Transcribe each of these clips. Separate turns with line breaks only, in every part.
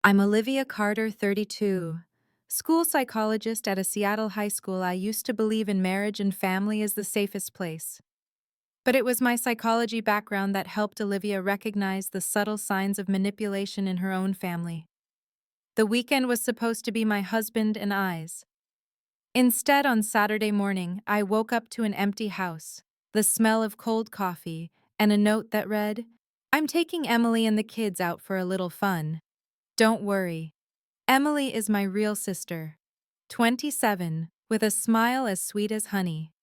I'm Olivia Carter, 32. School psychologist at a Seattle high school. I used to believe in marriage and family as the safest place. But it was my psychology background that helped Olivia recognize the subtle signs of manipulation in her own family. The weekend was supposed to be my husband and I's. Instead, on Saturday morning, I woke up to an empty house, the smell of cold coffee, and a note that read, "I'm taking Emily and the kids out for a little fun. Don't worry. Emily is my real sister, 27, with a smile as sweet as honey."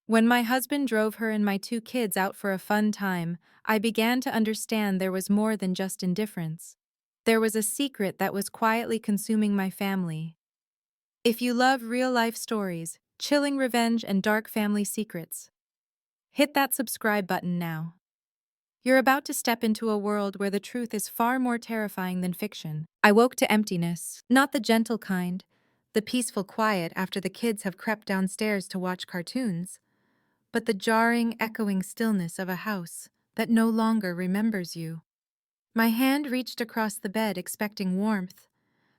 When my husband drove her and my two kids out for a fun time, I began to understand there was more than just indifference. There was a secret that was quietly consuming my family. If you love real-life stories, chilling revenge, and dark family secrets, hit that subscribe button now. You're about to step into a world where the truth is far more terrifying than fiction. I woke to emptiness, not the gentle kind, the peaceful quiet after the kids have crept downstairs to watch cartoons, but the jarring, echoing stillness of a house that no longer remembers you. My hand reached across the bed, expecting warmth,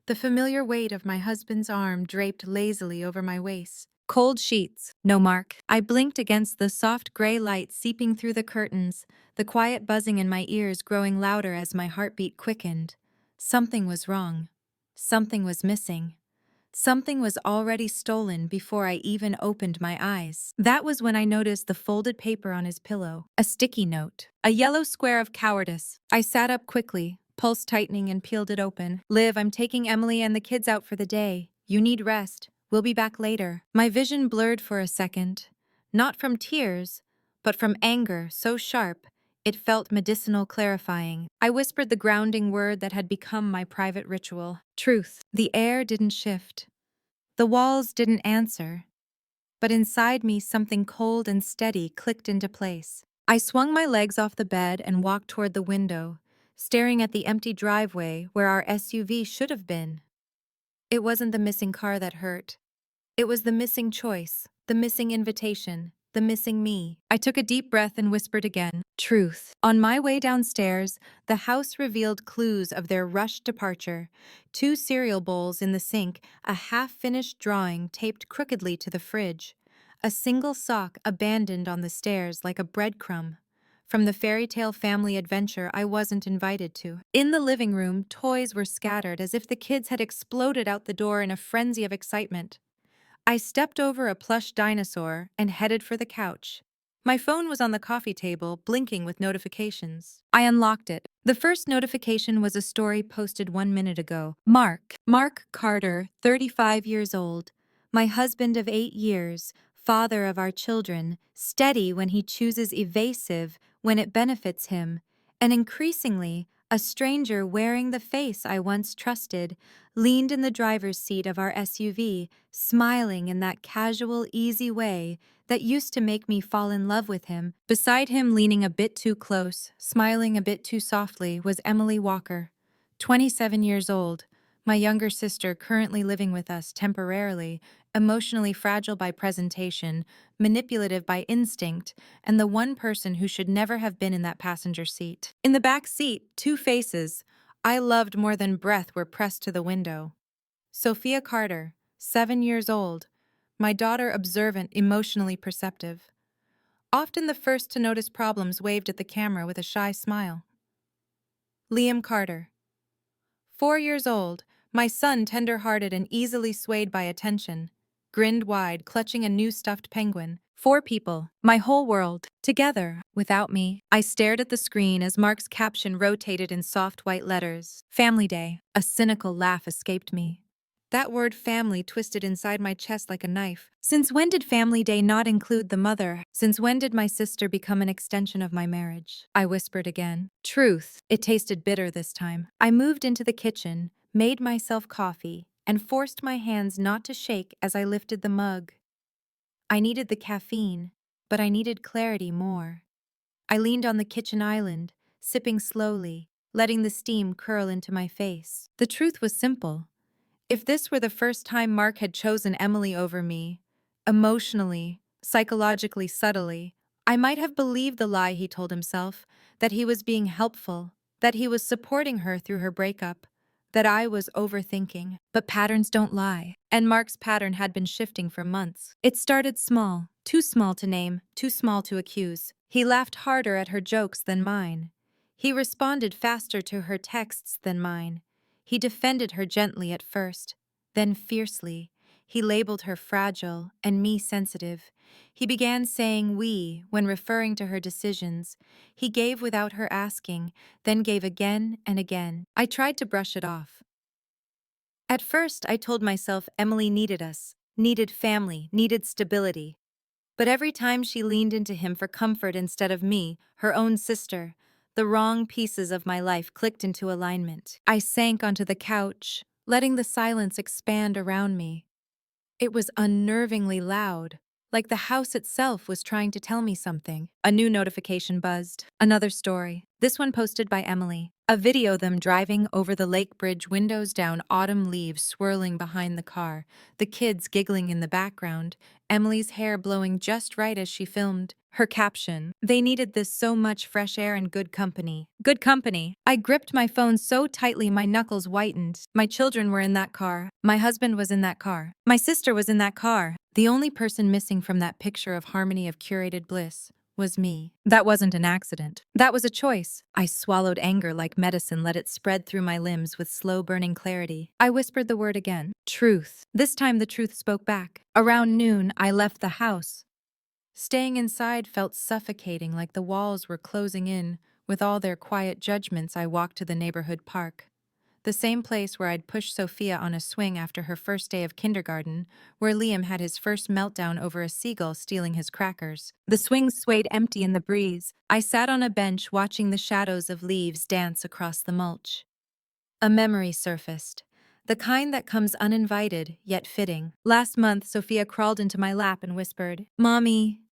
the familiar weight of my husband's arm draped lazily over my waist. Cold sheets, no Mark. I blinked against the soft gray light seeping through the curtains, the quiet buzzing in my ears growing louder as my heartbeat quickened. Something was wrong. Something was missing. Something was already stolen before I even opened my eyes. That was when I noticed the folded paper on his pillow, a sticky note, a yellow square of cowardice. I sat up quickly, pulse tightening, and peeled it open. "Liv, I'm taking Emily and the kids out for the day. You need rest. We'll be back later." My vision blurred for a second, not from tears, but from anger so sharp it felt medicinal, clarifying. I whispered the grounding word that had become my private ritual. Truth. The air didn't shift. The walls didn't answer. But inside me, something cold and steady clicked into place. I swung my legs off the bed and walked toward the window, staring at the empty driveway where our SUV should have been. It wasn't the missing car that hurt. It was the missing choice, the missing invitation, the missing me. I took a deep breath and whispered again, "Truth." On my way downstairs, the house revealed clues of their rushed departure: two cereal bowls in the sink, a half-finished drawing taped crookedly to the fridge, a single sock abandoned on the stairs like a breadcrumb from the fairy tale family adventure I wasn't invited to. In the living room, toys were scattered as if the kids had exploded out the door in a frenzy of excitement. I stepped over a plush dinosaur and headed for the couch. My phone was on the coffee table, blinking with notifications. I unlocked it. The first notification was a story posted 1 minute ago. Mark Carter, 35 years old. My husband of 8 years, father of our children, steady when he chooses, evasive when it benefits him, and increasingly, a stranger wearing the face I once trusted, leaned in the driver's seat of our SUV, smiling in that casual, easy way that used to make me fall in love with him. Beside him, leaning a bit too close, smiling a bit too softly, was Emily Walker, 27 years old, my younger sister currently living with us temporarily, emotionally fragile by presentation, manipulative by instinct, and the one person who should never have been in that passenger seat. In the back seat, two faces I loved more than breath were pressed to the window. Sophia Carter, 7 years old, my daughter, observant, emotionally perceptive. Often the first to notice problems, waved at the camera with a shy smile. Liam Carter, 4 years old, my son, tender-hearted and easily swayed by attention, grinned wide, clutching a new stuffed penguin. 4 people, my whole world, together, without me. I stared at the screen as Mark's caption rotated in soft white letters. Family Day. A cynical laugh escaped me. That word family twisted inside my chest like a knife. Since when did Family Day not include the mother? Since when did my sister become an extension of my marriage? I whispered again. Truth. It tasted bitter this time. I moved into the kitchen, made myself coffee, and forced my hands not to shake as I lifted the mug. I needed the caffeine, but I needed clarity more. I leaned on the kitchen island, sipping slowly, letting the steam curl into my face. The truth was simple. If this were the first time Mark had chosen Emily over me, emotionally, psychologically, subtly, I might have believed the lie he told himself, that he was being helpful, that he was supporting her through her breakup. that I was overthinking. But patterns don't lie, and Mark's pattern had been shifting for months. It started small, too small to name, too small to accuse. He laughed harder at her jokes than mine. He responded faster to her texts than mine. He defended her gently at first, then fiercely. He labeled her fragile and me sensitive. He began saying we when referring to her decisions. He gave without her asking, then gave again and again. I tried to brush it off. At first, I told myself Emily needed us, needed family, needed stability. But every time she leaned into him for comfort instead of me, her own sister, the wrong pieces of my life clicked into alignment. I sank onto the couch, letting the silence expand around me. It was unnervingly loud, like the house itself was trying to tell me something. A new notification buzzed. Another story. This one posted by Emily. A video of them driving over the lake bridge, windows down, autumn leaves swirling behind the car, the kids giggling in the background, Emily's hair blowing just right as she filmed. Her caption, "They needed this so much fresh air and good company." Good company. I gripped my phone so tightly my knuckles whitened. My children were in that car. My husband was in that car. My sister was in that car. The only person missing from that picture of harmony of curated bliss was me. That wasn't an accident. That was a choice. I swallowed anger like medicine, let it spread through my limbs with slow burning clarity. I whispered the word again. Truth. This time the truth spoke back. Around noon, I left the house. Staying inside felt suffocating, like the walls were closing in. With all their quiet judgments, I walked to the neighborhood park. The same place where I'd pushed Sophia on a swing after her first day of kindergarten, where Liam had his first meltdown over a seagull stealing his crackers. The swing swayed empty in the breeze. I sat on a bench watching the shadows of leaves dance across the mulch. A memory surfaced. The kind that comes uninvited, yet fitting. Last month, Sophia crawled into my lap and whispered, "Mommy."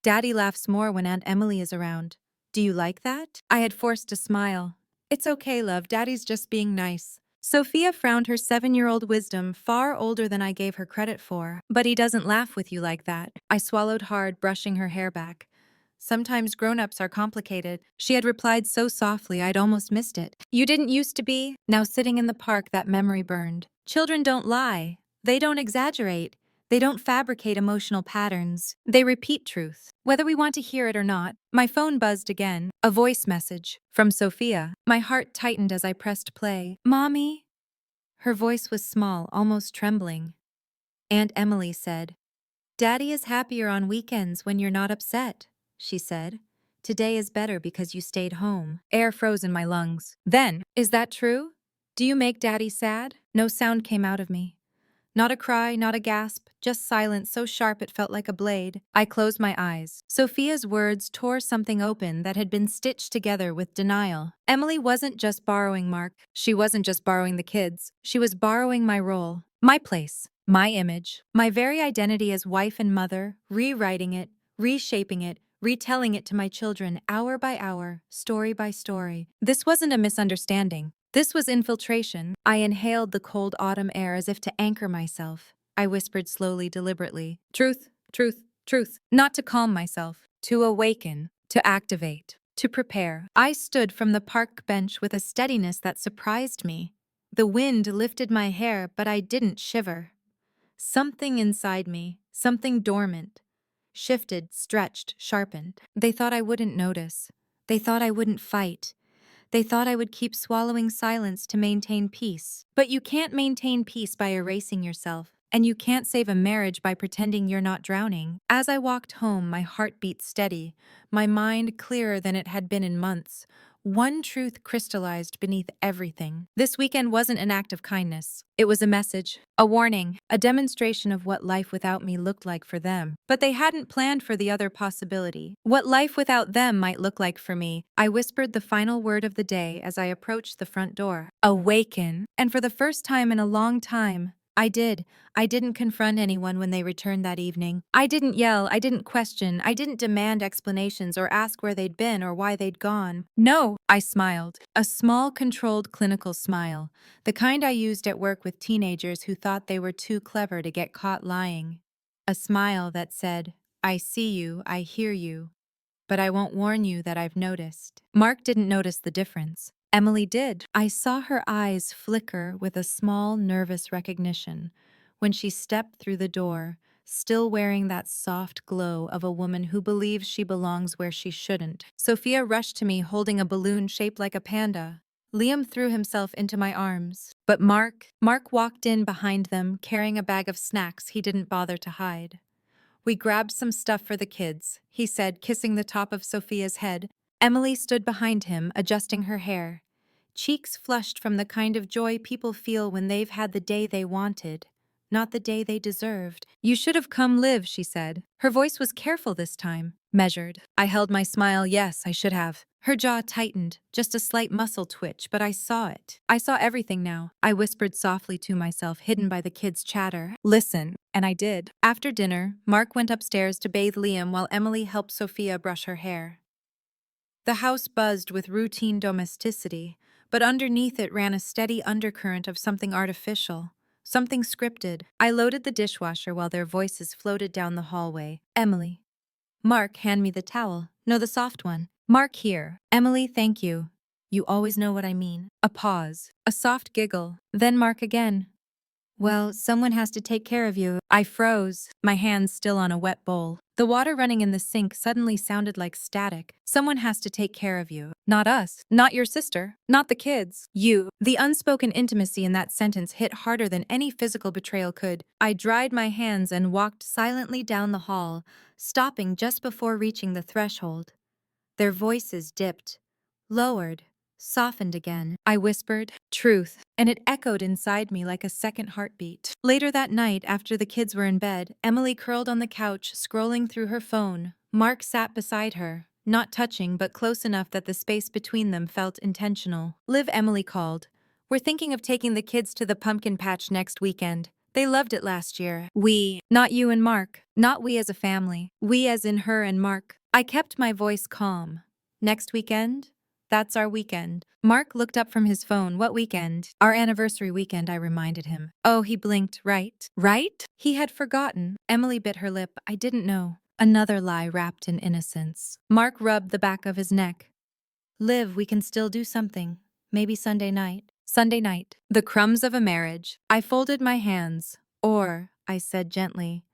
Daddy laughs more when Aunt Emily is around. Do you like that? I had forced a smile. It's okay, love. Daddy's just being nice. Sophia frowned her 7-year-old wisdom, far older than I gave her credit for. But he doesn't laugh with you like that. I swallowed hard, brushing her hair back. Sometimes grown-ups are complicated. She had replied so softly I'd almost missed it. You didn't used to be. Now sitting in the park, that memory burned. Children don't lie. They don't exaggerate. They don't fabricate emotional patterns. They repeat truth, whether we want to hear it or not. My phone buzzed again. A voice message from Sophia. My heart tightened as I pressed play. Mommy? Her voice was small, almost trembling. Aunt Emily said, "Daddy is happier on weekends when you're not upset," she said. "Today is better because you stayed home." Air froze in my lungs. Then, is that true? Do you make Daddy sad? No sound came out of me. Not a cry, not a gasp, just silence so sharp it felt like a blade. I closed my eyes. Sophia's words tore something open that had been stitched together with denial. Emily wasn't just borrowing Mark. She wasn't just borrowing the kids. She was borrowing my role, my place, my image, my very identity as wife and mother, rewriting it, reshaping it, retelling it to my children hour by hour, story by story. This wasn't a misunderstanding. This was infiltration. I inhaled the cold autumn air as if to anchor myself. I whispered slowly, deliberately, "Truth, truth, truth." Not to calm myself, to awaken, to activate, to prepare. I stood from the park bench with a steadiness that surprised me. The wind lifted my hair, but I didn't shiver. Something inside me, something dormant, shifted, stretched, sharpened. They thought I wouldn't notice. They thought I wouldn't fight. They thought I would keep swallowing silence to maintain peace. But you can't maintain peace by erasing yourself, and you can't save a marriage by pretending you're not drowning. As I walked home, my heart beat steady, my mind clearer than it had been in months. One truth crystallized beneath everything. This weekend wasn't an act of kindness. It was a message, a warning, a demonstration of what life without me looked like for them. But they hadn't planned for the other possibility. What life without them might look like for me. I whispered the final word of the day as I approached the front door. Awaken. And for the first time in a long time, I did. I didn't confront anyone when they returned that evening. I didn't yell, I didn't question, I didn't demand explanations or ask where they'd been or why they'd gone. No, I smiled. A small, controlled, clinical smile. The kind I used at work with teenagers who thought they were too clever to get caught lying. A smile that said, "I see you, I hear you, but I won't warn you that I've noticed." Mark didn't notice the difference. Emily did. I saw her eyes flicker with a small, nervous recognition when she stepped through the door, still wearing that soft glow of a woman who believes she belongs where she shouldn't. Sophia rushed to me holding a balloon shaped like a panda. Liam threw himself into my arms. But Mark walked in behind them, carrying a bag of snacks he didn't bother to hide. We grabbed some stuff for the kids, he said, kissing the top of Sophia's head. Emily stood behind him, adjusting her hair. Cheeks flushed from the kind of joy people feel when they've had the day they wanted, not the day they deserved. You should have come live, she said. Her voice was careful this time, measured. I held my smile. Yes, I should have. Her jaw tightened, just a slight muscle twitch, but I saw it. I saw everything now. I whispered softly to myself, hidden by the kids' chatter. Listen. And I did. After dinner, Mark went upstairs to bathe Liam while Emily helped Sophia brush her hair. The house buzzed with routine domesticity, but underneath it ran a steady undercurrent of something artificial, something scripted. I loaded the dishwasher while their voices floated down the hallway. Emily. Mark, hand me the towel. No, the soft one. Mark, here. Emily, thank you. You always know what I mean. A pause. A soft giggle. Then Mark again. Well, someone has to take care of you. I froze, my hands still on a wet bowl. The water running in the sink suddenly sounded like static. Someone has to take care of you. Not us. Not your sister. Not the kids. You. The unspoken intimacy in that sentence hit harder than any physical betrayal could. I dried my hands and walked silently down the hall, stopping just before reaching the threshold. Their voices dipped, lowered, softened again. I whispered, truth, and it echoed inside me like a second heartbeat. Later that night, after the kids were in bed, Emily curled on the couch, scrolling through her phone. Mark sat beside her, not touching but close enough that the space between them felt intentional. Liv, Emily called. We're thinking of taking the kids to the pumpkin patch next weekend. They loved it last year. We, not you and Mark. Not we as a family. We as in her and Mark. I kept my voice calm. Next weekend? That's our weekend. Mark looked up from his phone. What weekend? Our anniversary weekend, I reminded him. Oh, he blinked. Right? Right? He had forgotten. Emily bit her lip. I didn't know. Another lie wrapped in innocence. Mark rubbed the back of his neck. Liv, we can still do something. Maybe Sunday night. Sunday night. The crumbs of a marriage. I folded my hands. Or, I said gently,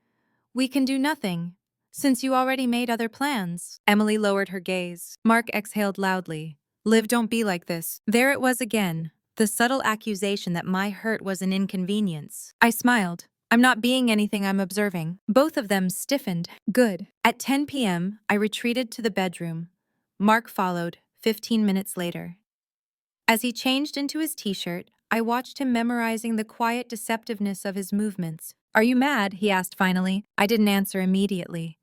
we can do nothing, since you already made other plans. Emily lowered her gaze. Mark exhaled loudly. Liv, don't be like this. There it was again, the subtle accusation that my hurt was an inconvenience. I smiled. I'm not being anything, I'm observing. Both of them stiffened. Good. At 10 p.m., I retreated to the bedroom. Mark followed, 15 minutes later. As he changed into his t-shirt, I watched him memorizing the quiet deceptiveness of his movements. Are you mad? He asked finally. I didn't answer immediately.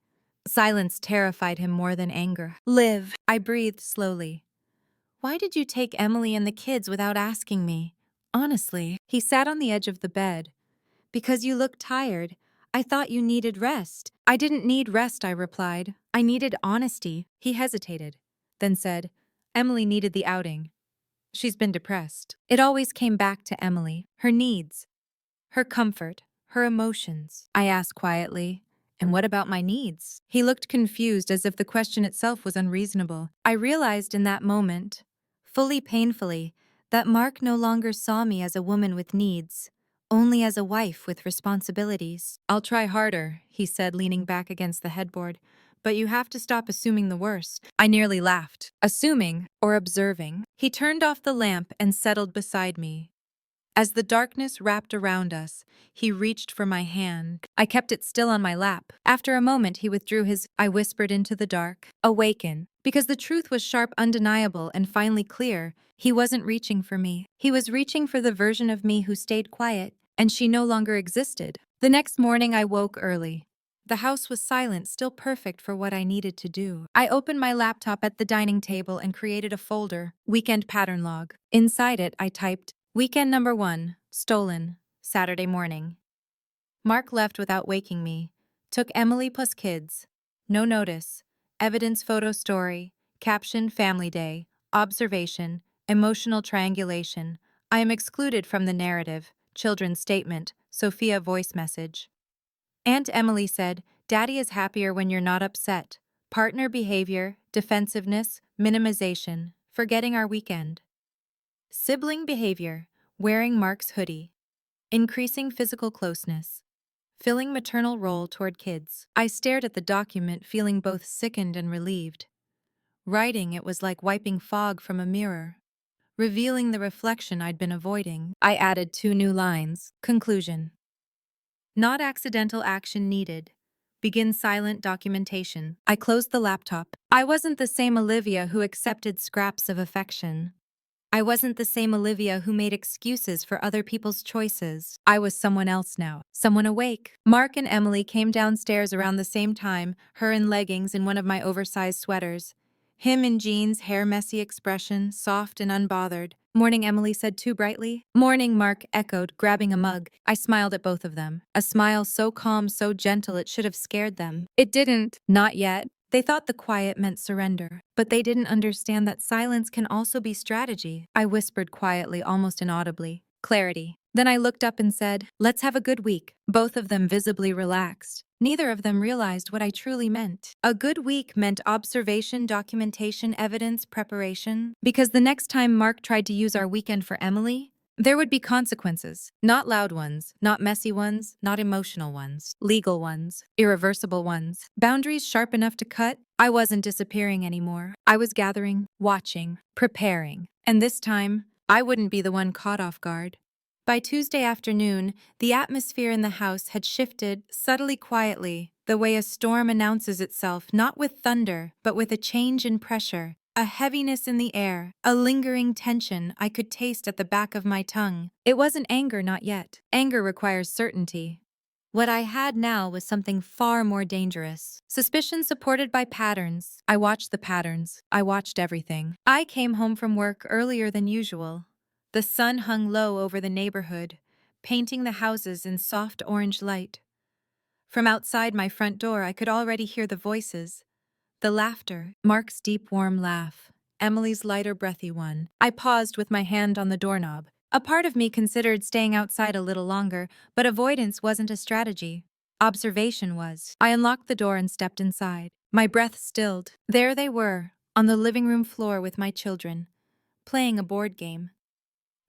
Silence terrified him more than anger. Liv, I breathed slowly. Why did you take Emily and the kids without asking me? Honestly. He sat on the edge of the bed. Because you looked tired. I thought you needed rest. I didn't need rest, I replied. I needed honesty. He hesitated, then said, Emily needed the outing. She's been depressed. It always came back to Emily, her needs, her comfort, her emotions. I asked quietly, and what about my needs? He looked confused as if the question itself was unreasonable. I realized in that moment, fully painfully, that Mark no longer saw me as a woman with needs, only as a wife with responsibilities. I'll try harder, he said, leaning back against the headboard. But you have to stop assuming the worst. I nearly laughed. Assuming or observing. He turned off the lamp and settled beside me. As the darkness wrapped around us, he reached for my hand. I kept it still on my lap. After a moment, he withdrew his. I whispered into the dark. Awaken. Because the truth was sharp, undeniable, and finally clear. He wasn't reaching for me. He was reaching for the version of me who stayed quiet, and she no longer existed. The next morning, I woke early. The house was silent, still perfect for what I needed to do. I opened my laptop at the dining table and created a folder, Weekend Pattern Log. Inside it, I typed, Weekend number 1, stolen, Saturday morning. Mark left without waking me. Took Emily plus kids. No notice. Evidence photo story. Caption Family Day. Observation. Emotional triangulation. I am excluded from the narrative. Children's statement. Sophia voice message. Aunt Emily said, Daddy is happier when you're not upset. Partner behavior, defensiveness, minimization, forgetting our weekend. Sibling behavior, wearing Mark's hoodie, increasing physical closeness, filling maternal role toward kids. I stared at the document, feeling both sickened and relieved. Writing it was like wiping fog from a mirror, revealing the reflection I'd been avoiding. I added 2 new lines. Conclusion. Not accidental action needed. Begin silent documentation. I closed the laptop. I wasn't the same Olivia who accepted scraps of affection. I wasn't the same Olivia who made excuses for other people's choices. I was someone else now. Someone awake. Mark and Emily came downstairs around the same time, her in leggings and one of my oversized sweaters. Him in jeans, hair messy expression, soft and unbothered. Morning, Emily said too brightly. Morning, Mark echoed, grabbing a mug. I smiled at both of them. A smile so calm, so gentle it should have scared them. It didn't. Not yet. They thought the quiet meant surrender, but they didn't understand that silence can also be strategy. I whispered quietly, almost inaudibly. Clarity. Then I looked up and said, "Let's have a good week." Both of them visibly relaxed. Neither of them realized what I truly meant. A good week meant observation, documentation, evidence, preparation. Because the next time Mark tried to use our weekend for Emily, there would be consequences. Not loud ones, not messy ones, not emotional ones. Legal ones, irreversible ones. Boundaries sharp enough to cut. I wasn't disappearing anymore. I was gathering, watching, preparing. And this time, I wouldn't be the one caught off guard. By Tuesday afternoon, the atmosphere in the house had shifted, subtly quietly, the way a storm announces itself, not with thunder, but with a change in pressure. A heaviness in the air, a lingering tension I could taste at the back of my tongue. It wasn't anger, not yet. Anger requires certainty. What I had now was something far more dangerous. Suspicion supported by patterns. I watched the patterns. I watched everything. I came home from work earlier than usual. The sun hung low over the neighborhood, painting the houses in soft orange light. From outside my front door, I could already hear the voices. The laughter, Mark's deep, warm laugh, Emily's lighter, breathy one. I paused with my hand on the doorknob. A part of me considered staying outside a little longer, but avoidance wasn't a strategy. Observation was. I unlocked the door and stepped inside. My breath stilled. There they were, on the living room floor with my children, playing a board game.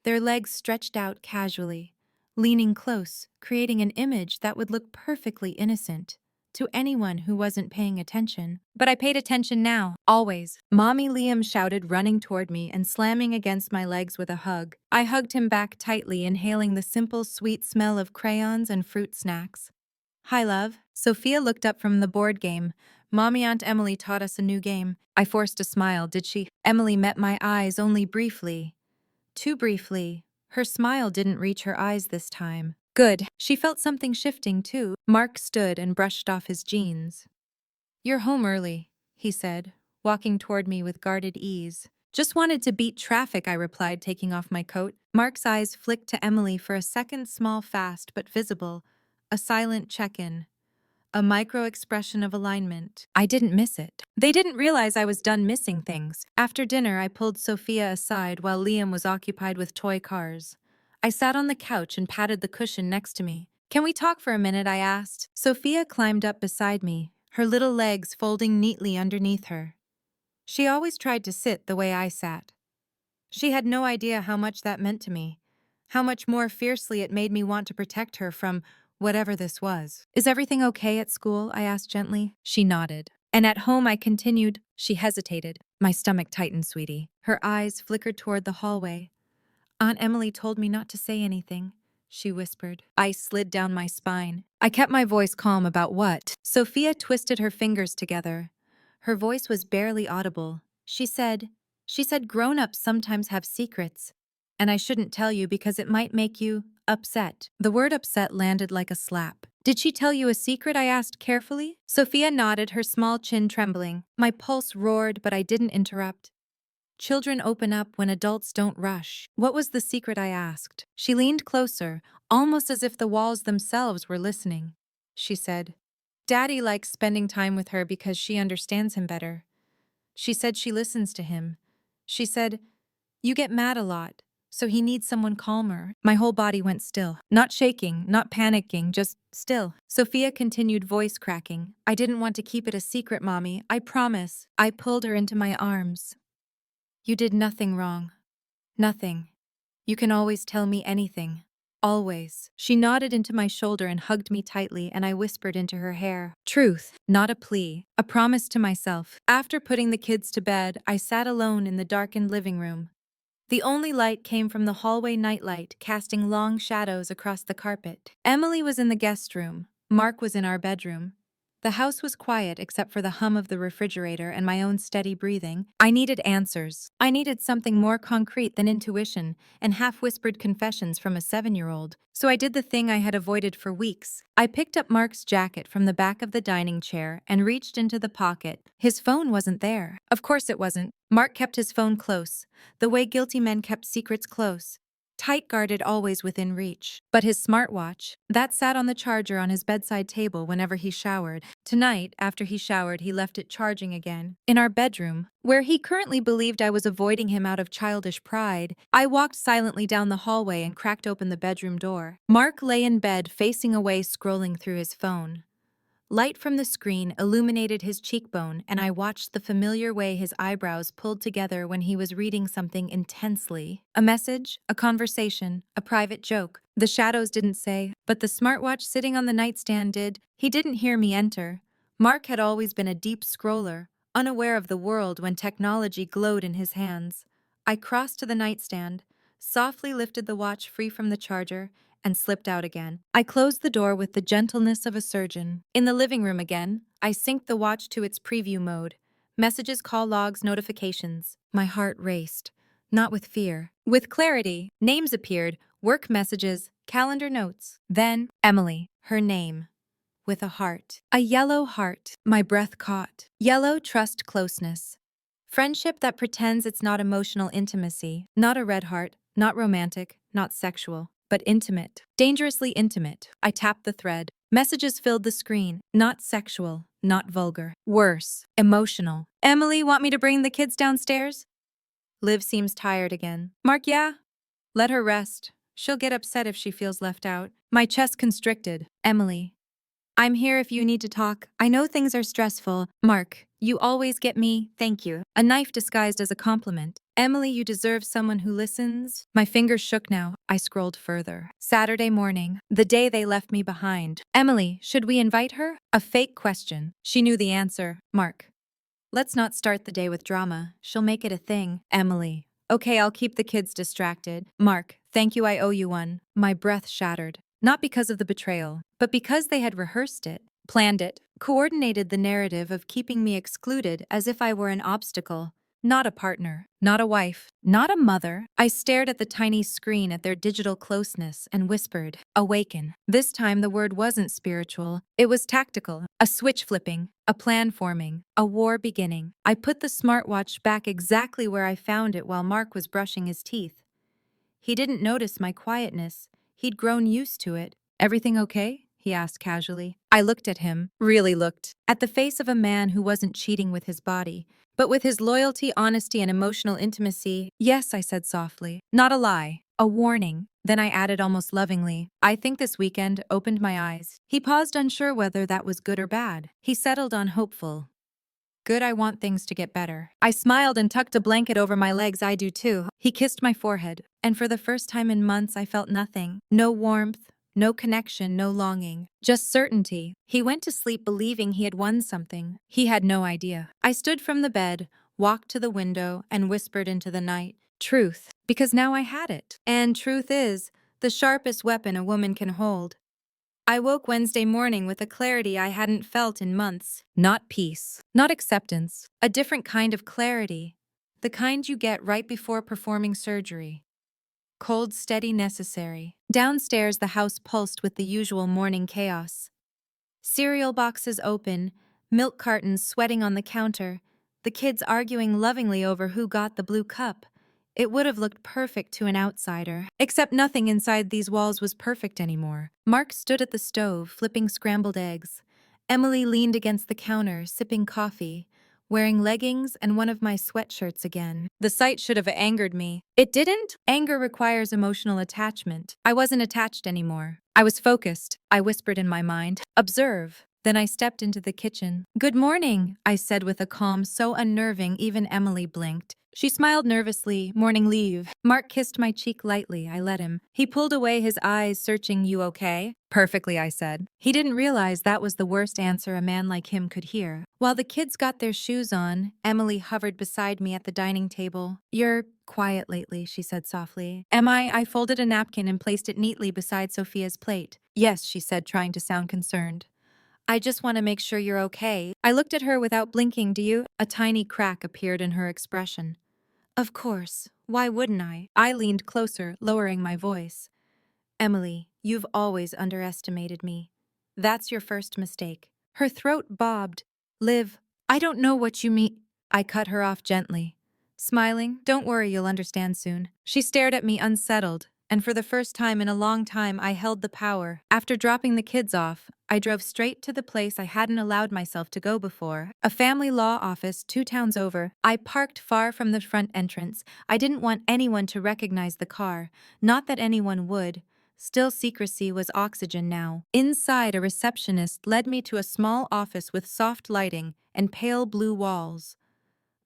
Their legs stretched out casually, leaning close, creating an image that would look perfectly innocent to anyone who wasn't paying attention. But I paid attention now, always. Mommy, Liam shouted, running toward me and slamming against my legs with a hug. I hugged him back tightly, inhaling the simple, sweet smell of crayons and fruit snacks. Hi, love. Sophia looked up from the board game. Mommy, Aunt Emily taught us a new game. I forced a smile. Did she? Emily met my eyes only briefly. Too briefly. Her smile didn't reach her eyes this time. Good. She felt something shifting, too. Mark stood and brushed off his jeans. "You're home early," he said, walking toward me with guarded ease. "Just wanted to beat traffic," I replied, taking off my coat. Mark's eyes flicked to Emily for a second, small, fast, but visible. A silent check-in. A micro-expression of alignment. I didn't miss it. They didn't realize I was done missing things. After dinner, I pulled Sophia aside while Liam was occupied with toy cars. I sat on the couch and patted the cushion next to me. "Can we talk for a minute?" I asked. Sophia climbed up beside me, her little legs folding neatly underneath her. She always tried to sit the way I sat. She had no idea how much that meant to me, how much more fiercely it made me want to protect her from whatever this was. "Is everything okay at school?" I asked gently. She nodded. "And at home?" I continued. She hesitated. My stomach tightened, sweetie. Her eyes flickered toward the hallway. "Aunt Emily told me not to say anything," she whispered. Ice slid down my spine. I kept my voice calm. "About what?" Sophia twisted her fingers together. Her voice was barely audible. She said grown-ups sometimes have secrets, and I shouldn't tell you because it might make you upset. The word upset landed like a slap. "Did she tell you a secret?" I asked carefully. Sophia nodded, her small chin trembling. My pulse roared, but I didn't interrupt. "Children open up when adults don't rush." "What was the secret?" I asked. She leaned closer, almost as if the walls themselves were listening. She said, "Daddy likes spending time with her because she understands him better. She said she listens to him. She said, you get mad a lot, so he needs someone calmer." My whole body went still. Not shaking, not panicking, just still. Sophia continued, voice cracking. "I didn't want to keep it a secret, Mommy. I promise." I pulled her into my arms. "You did nothing wrong. Nothing. You can always tell me anything. Always. She nodded into my shoulder and hugged me tightly, and I whispered into her hair. Truth, not a plea, a promise to myself. After putting the kids to bed, I sat alone in the darkened living room. The only light came from the hallway nightlight, casting long shadows across the carpet. Emily was in the guest room. Mark was in our bedroom. The house was quiet except for the hum of the refrigerator and my own steady breathing. I needed answers. I needed something more concrete than intuition and half-whispered confessions from a 7-year-old. So I did the thing I had avoided for weeks. I picked up Mark's jacket from the back of the dining chair and reached into the pocket. His phone wasn't there. Of course it wasn't. Mark kept his phone close, the way guilty men kept secrets close. Tight guarded, always within reach. But his smartwatch, that sat on the charger on his bedside table whenever he showered. Tonight, after he showered, he left it charging again. In our bedroom, where he currently believed I was avoiding him out of childish pride, I walked silently down the hallway and cracked open the bedroom door. Mark lay in bed, facing away, scrolling through his phone. Light from the screen illuminated his cheekbone, and I watched the familiar way his eyebrows pulled together when he was reading something intensely. A message, a conversation, a private joke. The shadows didn't say, but the smartwatch sitting on the nightstand did. He didn't hear me enter. Mark had always been a deep scroller, unaware of the world when technology glowed in his hands. I crossed to the nightstand, softly lifted the watch free from the charger, and slipped out again. I closed the door with the gentleness of a surgeon. In the living room again, I synced the watch to its preview mode. Messages, call logs, notifications. My heart raced. Not with fear. With clarity. Names appeared, work messages, calendar notes. Then, Emily, her name. With a heart. A yellow heart. My breath caught. Yellow, trust, closeness. Friendship that pretends it's not emotional intimacy. Not a red heart, not romantic, not sexual. But intimate. Dangerously intimate. I tapped the thread. Messages filled the screen. Not sexual. Not vulgar. Worse. Emotional. Emily, want me to bring the kids downstairs? Liv seems tired again. Mark, yeah? Let her rest. She'll get upset if she feels left out. My chest constricted. Emily. I'm here if you need to talk. I know things are stressful. Mark, you always get me, thank you. A knife disguised as a compliment. Emily, you deserve someone who listens. My fingers shook now. I scrolled further. Saturday morning, the day they left me behind. Emily, should we invite her? A fake question. She knew the answer. Mark. Let's not start the day with drama. She'll make it a thing. Emily. Okay, I'll keep the kids distracted. Mark, thank you, I owe you one. My breath shattered. Not because of the betrayal, but because they had rehearsed it, planned it, coordinated the narrative of keeping me excluded as if I were an obstacle. Not a partner, not a wife, not a mother. I stared at the tiny screen at their digital closeness and whispered, awaken. This time the word wasn't spiritual, it was tactical. A switch flipping, a plan forming, a war beginning. I put the smartwatch back exactly where I found it while Mark was brushing his teeth. He didn't notice my quietness. He'd grown used to it. Everything okay? He asked casually. I looked at him, really looked, at the face of a man who wasn't cheating with his body, but with his loyalty, honesty, and emotional intimacy. Yes, I said softly. Not a lie. A warning. Then I added almost lovingly, I think this weekend opened my eyes. He paused, unsure whether that was good or bad. He settled on hopeful. Good, I want things to get better. I smiled and tucked a blanket over my legs. I do too. He kissed my forehead, and for the first time in months I felt nothing. No warmth, no connection, no longing. Just certainty. He went to sleep believing he had won something. He had no idea. I stood from the bed, walked to the window, and whispered into the night. Truth. Because now I had it. And truth is the sharpest weapon a woman can hold. I woke Wednesday morning with a clarity I hadn't felt in months. Not peace, not acceptance, a different kind of clarity. The kind you get right before performing surgery. Cold, steady, necessary. Downstairs, the house pulsed with the usual morning chaos. Cereal boxes open, milk cartons sweating on the counter, the kids arguing lovingly over who got the blue cup. It would have looked perfect to an outsider, except nothing inside these walls was perfect anymore. Mark stood at the stove, flipping scrambled eggs. Emily leaned against the counter, sipping coffee, wearing leggings and one of my sweatshirts again. The sight should have angered me. It didn't. Anger requires emotional attachment. I wasn't attached anymore. I was focused. I whispered in my mind, observe. Then I stepped into the kitchen. Good morning, I said with a calm so unnerving even Emily blinked. She smiled nervously. Morning leave. Mark kissed my cheek lightly. I let him. He pulled away, his eyes searching. You okay? Perfectly, I said. He didn't realize that was the worst answer a man like him could hear. While the kids got their shoes on, Emily hovered beside me at the dining table. You're quiet lately, she said softly. Am I? I folded a napkin and placed it neatly beside Sophia's plate. Yes, she said, trying to sound concerned. I just want to make sure you're okay. I looked at her without blinking. Do you? A tiny crack appeared in her expression. Of course. Why wouldn't I? I leaned closer, lowering my voice. Emily, you've always underestimated me. That's your first mistake. Her throat bobbed. Liv, I don't know what you mean. I cut her off gently. Smiling, don't worry, you'll understand soon. She stared at me unsettled, and for the first time in a long time I held the power. After dropping the kids off, I drove straight to the place I hadn't allowed myself to go before, a family law office 2 towns over. I parked far from the front entrance. I didn't want anyone to recognize the car, not that anyone would. Still, secrecy was oxygen now. Inside, a receptionist led me to a small office with soft lighting and pale blue walls.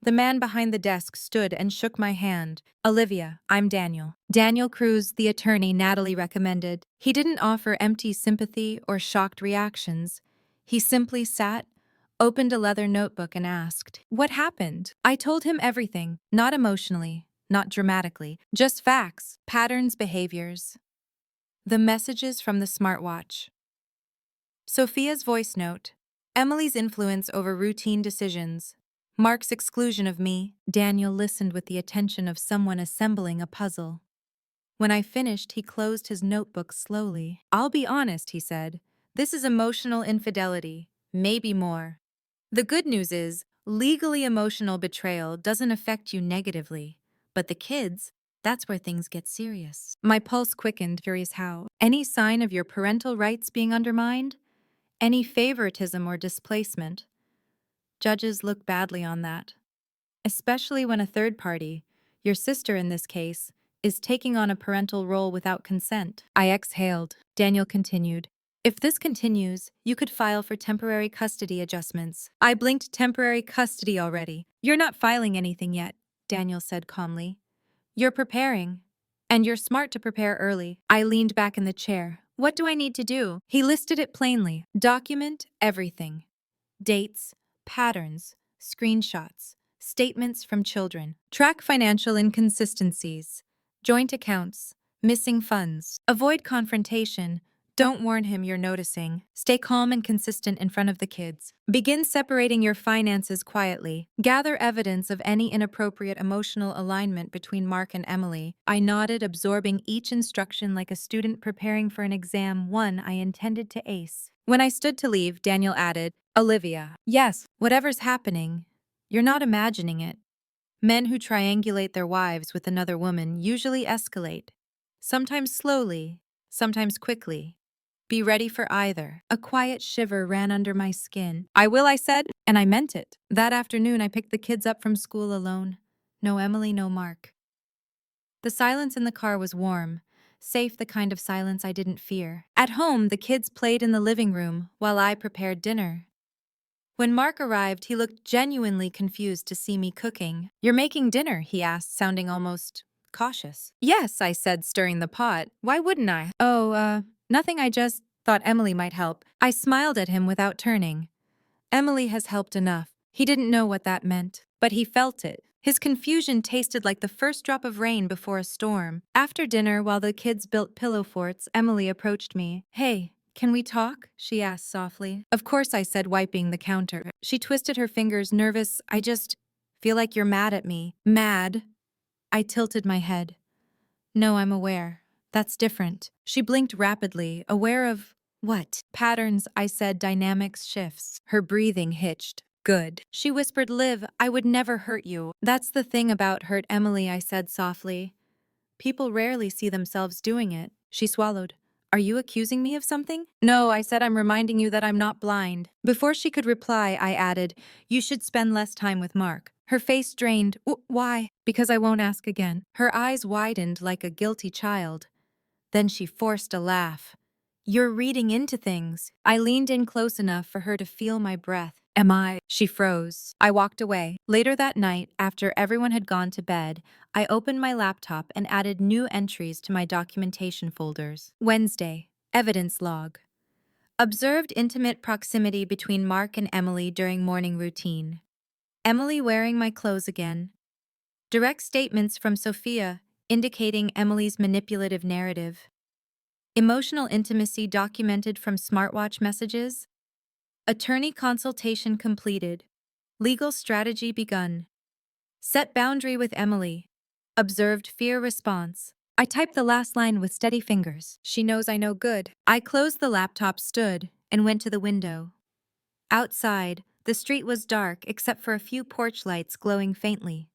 The man behind the desk stood and shook my hand. Olivia, I'm Daniel. Daniel Cruz, the attorney Natalie recommended. He didn't offer empty sympathy or shocked reactions. He simply sat, opened a leather notebook and asked, "What happened?" I told him everything, not emotionally, not dramatically, just facts, patterns, behaviors. The messages from the smartwatch. Sophia's voice note. Emily's influence over routine decisions. Mark's exclusion of me. Daniel listened with the attention of someone assembling a puzzle. When I finished, he closed his notebook slowly. I'll be honest, he said. This is emotional infidelity, maybe more. The good news is, legally emotional betrayal doesn't affect you negatively. But the kids, that's where things get serious. My pulse quickened, curious how. Any sign of your parental rights being undermined? Any favoritism or displacement? Judges look badly on that. Especially when a third party, your sister in this case, is taking on a parental role without consent. I exhaled. Daniel continued. If this continues, you could file for temporary custody adjustments. I blinked. Temporary custody already. You're not filing anything yet, Daniel said calmly. You're preparing. And you're smart to prepare early. I leaned back in the chair. What do I need to do? He listed it plainly. Document everything. Dates, patterns, screenshots, statements from children. Track financial inconsistencies. Joint accounts. Missing funds. Avoid confrontation. Don't warn him you're noticing. Stay calm and consistent in front of the kids. Begin separating your finances quietly. Gather evidence of any inappropriate emotional alignment between Mark and Emily. I nodded, absorbing each instruction like a student preparing for an exam, one I intended to ace. When I stood to leave, Daniel added, Olivia, yes, whatever's happening, you're not imagining it. Men who triangulate their wives with another woman usually escalate. Sometimes slowly, sometimes quickly. Be ready for either. A quiet shiver ran under my skin. I will, I said, and I meant it. That afternoon, I picked the kids up from school alone. No Emily, no Mark. The silence in the car was warm, safe, the kind of silence I didn't fear. At home, the kids played in the living room while I prepared dinner. When Mark arrived, he looked genuinely confused to see me cooking. You're making dinner, he asked, sounding almost cautious. Yes, I said, stirring the pot. Why wouldn't I? Oh, nothing, I just thought Emily might help. I smiled at him without turning. Emily has helped enough. He didn't know what that meant, but he felt it. His confusion tasted like the first drop of rain before a storm. After dinner, while the kids built pillow forts, Emily approached me. Hey, can we talk? She asked softly. Of course, I said, wiping the counter. She twisted her fingers, nervous. I just feel like you're mad at me. Mad? I tilted my head. No, I'm aware. That's different. She blinked rapidly, aware of what? Patterns, I said, dynamics, shifts. Her breathing hitched. Good. She whispered, Liv, I would never hurt you. That's the thing about hurt, Emily, I said softly. People rarely see themselves doing it. She swallowed. Are you accusing me of something? No, I said, I'm reminding you that I'm not blind. Before she could reply, I added, you should spend less time with Mark. Her face drained. Why? Because I won't ask again. Her eyes widened like a guilty child. Then she forced a laugh. You're reading into things. I leaned in close enough for her to feel my breath. Am I? She froze. I walked away. Later that night, after everyone had gone to bed, I opened my laptop and added new entries to my documentation folders. Wednesday. Evidence log. Observed intimate proximity between Mark and Emily during morning routine. Emily wearing my clothes again. Direct statements from Sophia indicating Emily's manipulative narrative. Emotional intimacy documented from smartwatch messages. Attorney consultation completed. Legal strategy begun. Set boundary with Emily. Observed fear response. I typed the last line with steady fingers. She knows I know good. I closed the laptop, stood, and went to the window. Outside, the street was dark except for a few porch lights glowing faintly.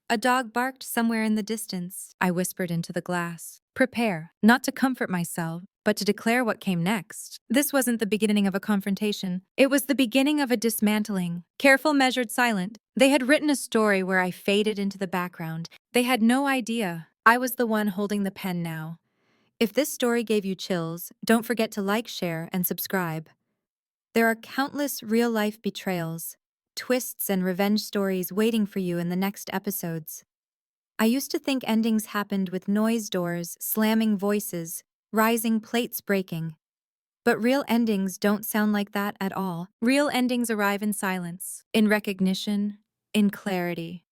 A dog barked somewhere in the distance. I whispered into the glass. Prepare, not to comfort myself, but to declare what came next. This wasn't the beginning of a confrontation. It was the beginning of a dismantling. Careful, measured, silent. They had written a story where I faded into the background. They had no idea. I was the one holding the pen now. If this story gave you chills, don't forget to like, share, and subscribe. There are countless real-life betrayals, twists, and revenge stories waiting for you in the next episodes. I used to think endings happened with noise doors, slamming voices, rising plates breaking. But real endings don't sound like that at all. Real endings arrive in silence, in recognition, in clarity.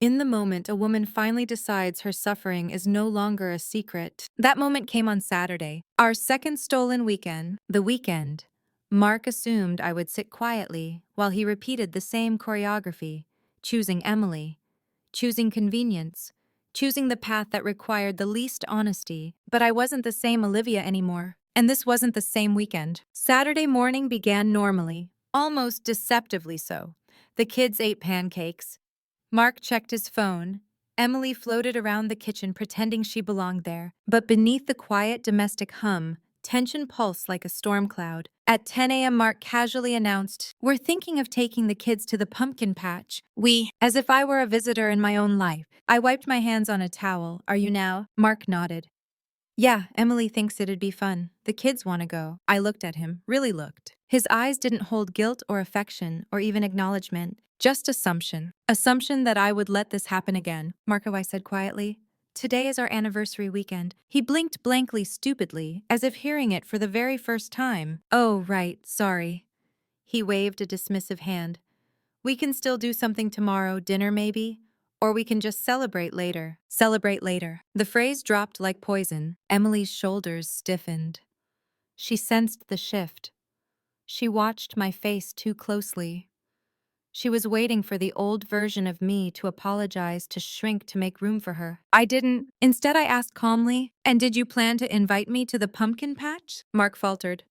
In the moment, a woman finally decides her suffering is no longer a secret. That moment came on Saturday, our second stolen weekend, the weekend. Mark assumed I would sit quietly while he repeated the same choreography, choosing Emily, choosing convenience, choosing the path that required the least honesty. But I wasn't the same Olivia anymore, and this wasn't the same weekend. Saturday morning began normally, almost deceptively so. The kids ate pancakes. Mark checked his phone. Emily floated around the kitchen pretending she belonged there. But beneath the quiet domestic hum, tension pulsed like a storm cloud. At 10 a.m., Mark casually announced, "We're thinking of taking the kids to the pumpkin patch." As if I were a visitor in my own life. I wiped my hands on a towel. "Are you now?" Mark nodded. "Yeah, Emily thinks it'd be fun. The kids want to go." I looked at him, really looked. His eyes didn't hold guilt or affection or even acknowledgement, just assumption. Assumption that I would let this happen again. "Marco," I said quietly, "today is our anniversary weekend." He blinked blankly, stupidly, as if hearing it for the very first time. "Oh, right, sorry." He waved a dismissive hand. "We can still do something tomorrow, dinner maybe? Or we can just celebrate later." Celebrate later. The phrase dropped like poison. Emily's shoulders stiffened. She sensed the shift. She watched my face too closely. She was waiting for the old version of me to apologize, to shrink, to make room for her. I didn't. Instead, I asked calmly, "And did you plan to invite me to the pumpkin patch?" Mark faltered.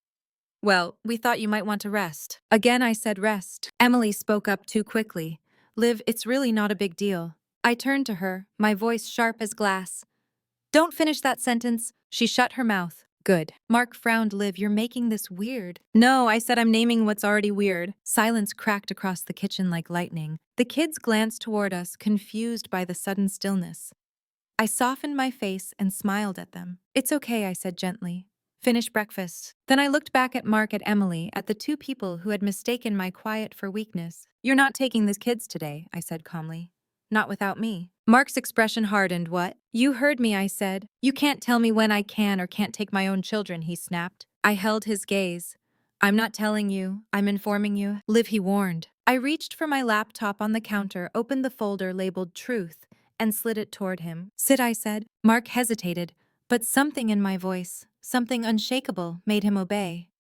"Well, we thought you might want to rest." Again, I said rest. Emily spoke up too quickly. "Liv, it's really not a big deal." I turned to her, my voice sharp as glass. "Don't finish that sentence." She shut her mouth. "Good." Mark frowned. "Liv, you're making this weird." "No," I said, "I'm naming what's already weird." Silence cracked across the kitchen like lightning. The kids glanced toward us, confused by the sudden stillness. I softened my face and smiled at them. "It's okay," I said gently. "Finish breakfast." Then I looked back at Mark, at Emily, at the two people who had mistaken my quiet for weakness. "You're not taking the kids today," I said calmly. "Not without me." Mark's expression hardened. "What?" "You heard me," I said. "You can't tell me when I can or can't take my own children," he snapped. I held his gaze. "I'm not telling you, I'm informing you." "Liv," he warned. I reached for my laptop on the counter, opened the folder labeled Truth, and slid it toward him. "Sit," I said. Mark hesitated, but something in my voice, something unshakable, made him obey.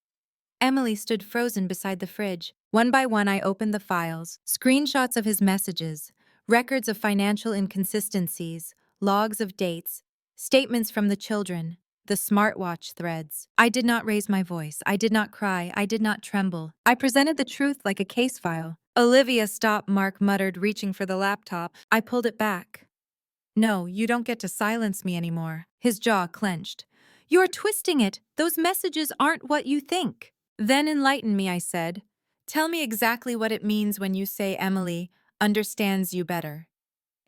Emily stood frozen beside the fridge. One by one, I opened the files, screenshots of his messages, records of financial inconsistencies, logs of dates, statements from the children, the smartwatch threads. I did not raise my voice. I did not cry. I did not tremble. I presented the truth like a case file. "Olivia, stop," Mark muttered, reaching for the laptop. I pulled it back. "No, you don't get to silence me anymore." His jaw clenched. "You're twisting it. Those messages aren't what you think." "Then enlighten me," I said. "Tell me exactly what it means when you say Emily understands you better.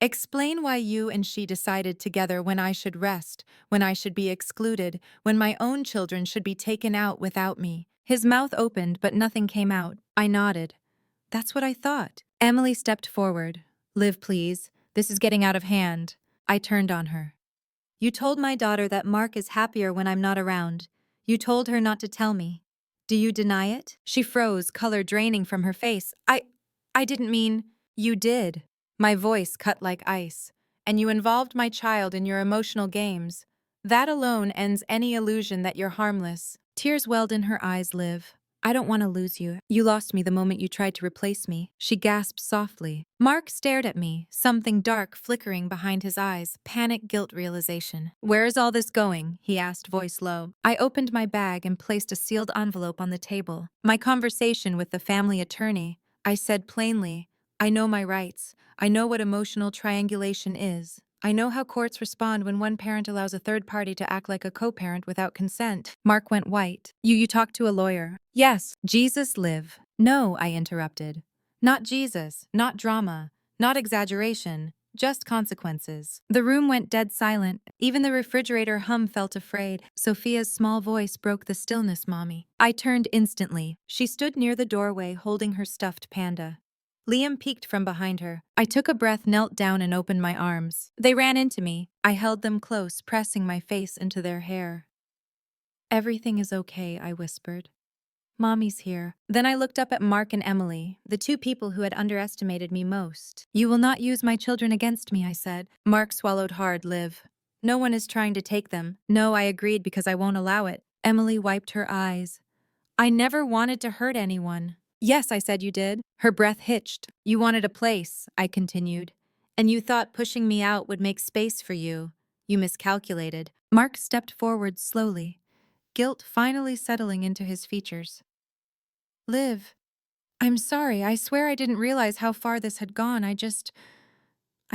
Explain why you and she decided together when I should rest, when I should be excluded, when my own children should be taken out without me. His mouth opened, but nothing came out. I nodded. That's what I thought. Emily stepped forward. Liv, please. This is getting out of hand. I turned on her. You told my daughter that Mark is happier when I'm not around. You told her not to tell me. Do you deny it? She froze, color draining from her face. I didn't mean. You did. My voice cut like ice. And you involved my child in your emotional games. That alone ends any illusion that you're harmless. Tears welled in her eyes, Liv. I don't want to lose you. You lost me the moment you tried to replace me. She gasped softly. Mark stared at me, something dark flickering behind his eyes, panic, guilt realization. Where is all this going? He asked, voice low. I opened my bag and placed a sealed envelope on the table. My conversation with the family attorney. I said plainly, I know my rights. I know what emotional triangulation is. I know how courts respond when one parent allows a third party to act like a co-parent without consent. Mark went white. You talked to a lawyer? Yes. Jesus, Liv. No, I interrupted. Not Jesus, not drama, not exaggeration, just consequences. The room went dead silent. Even the refrigerator hum felt afraid. Sophia's small voice broke the stillness, Mommy. I turned instantly. She stood near the doorway holding her stuffed panda. Liam peeked from behind her. I took a breath, knelt down, and opened my arms. They ran into me. I held them close, pressing my face into their hair. Everything is okay, I whispered. Mommy's here. Then I looked up at Mark and Emily, the two people who had underestimated me most. You will not use my children against me, I said. Mark swallowed hard, Liv. No one is trying to take them. No, I agreed because I won't allow it. Emily wiped her eyes. I never wanted to hurt anyone. Yes, I said you did. Her breath hitched. You wanted a place, I continued. And you thought pushing me out would make space for you. You miscalculated. Mark stepped forward slowly, guilt finally settling into his features. Liv, I'm sorry. I swear I didn't realize how far this had gone. I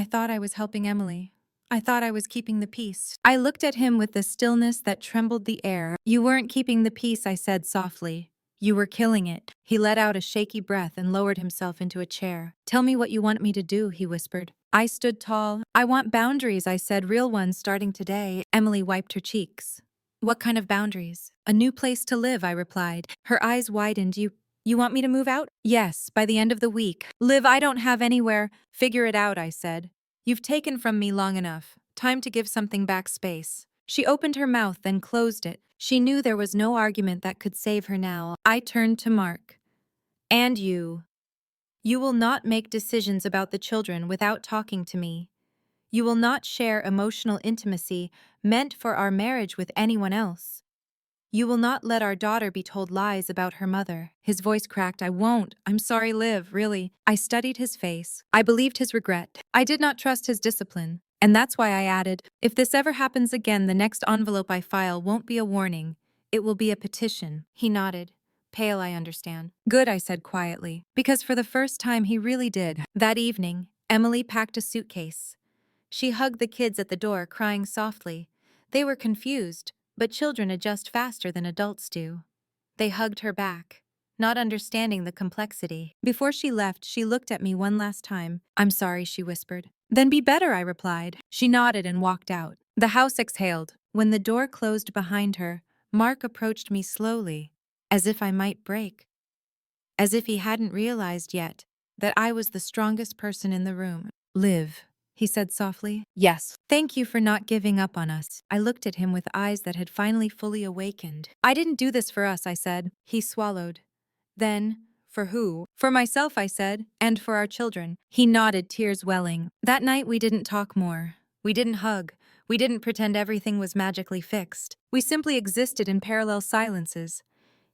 thought I was helping Emily. I thought I was keeping the peace. I looked at him with the stillness that trembled the air. You weren't keeping the peace, I said softly. You were killing it. He let out a shaky breath and lowered himself into a chair. Tell me what you want me to do, he whispered. I stood tall. I want boundaries, I said, real ones starting today. Emily wiped her cheeks. What kind of boundaries? A new place to live, I replied. Her eyes widened. You want me to move out? Yes, by the end of the week. Liv, I don't have anywhere. Figure it out, I said. You've taken from me long enough. Time to give something back space. She opened her mouth, then closed it. She knew there was no argument that could save her now. I turned to Mark. And you. You will not make decisions about the children without talking to me. You will not share emotional intimacy meant for our marriage with anyone else. You will not let our daughter be told lies about her mother. His voice cracked. I won't. I'm sorry, Liv, really. I studied his face. I believed his regret. I did not trust his discipline. And that's why I added, if this ever happens again, the next envelope I file won't be a warning. It will be a petition. He nodded. Pale, I understand. Good, I said quietly, because for the first time he really did. That evening, Emily packed a suitcase. She hugged the kids at the door, crying softly. They were confused, but children adjust faster than adults do. They hugged her back, not understanding the complexity. Before she left, she looked at me one last time. I'm sorry, she whispered. Then be better, I replied. She nodded and walked out. The house exhaled. When the door closed behind her, Mark approached me slowly, as if I might break. As if he hadn't realized yet that I was the strongest person in the room. Liv, he said softly. Yes. Thank you for not giving up on us. I looked at him with eyes that had finally fully awakened. I didn't do this for us, I said. He swallowed. Then, for who? For myself, I said, and for our children. He nodded, tears welling. That night we didn't talk more. We didn't hug. We didn't pretend everything was magically fixed. We simply existed in parallel silences.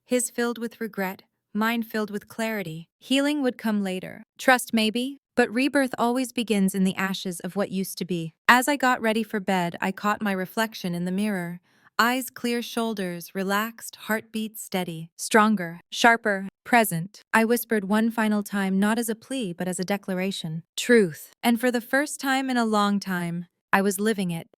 His filled with regret, mine filled with clarity. Healing would come later. Trust maybe, but rebirth always begins in the ashes of what used to be. As I got ready for bed, I caught my reflection in the mirror. Eyes clear, shoulders relaxed, heartbeat steady, stronger, sharper, present. I whispered one final time, not as a plea, but as a declaration. Truth. And for the first time in a long time, I was living it.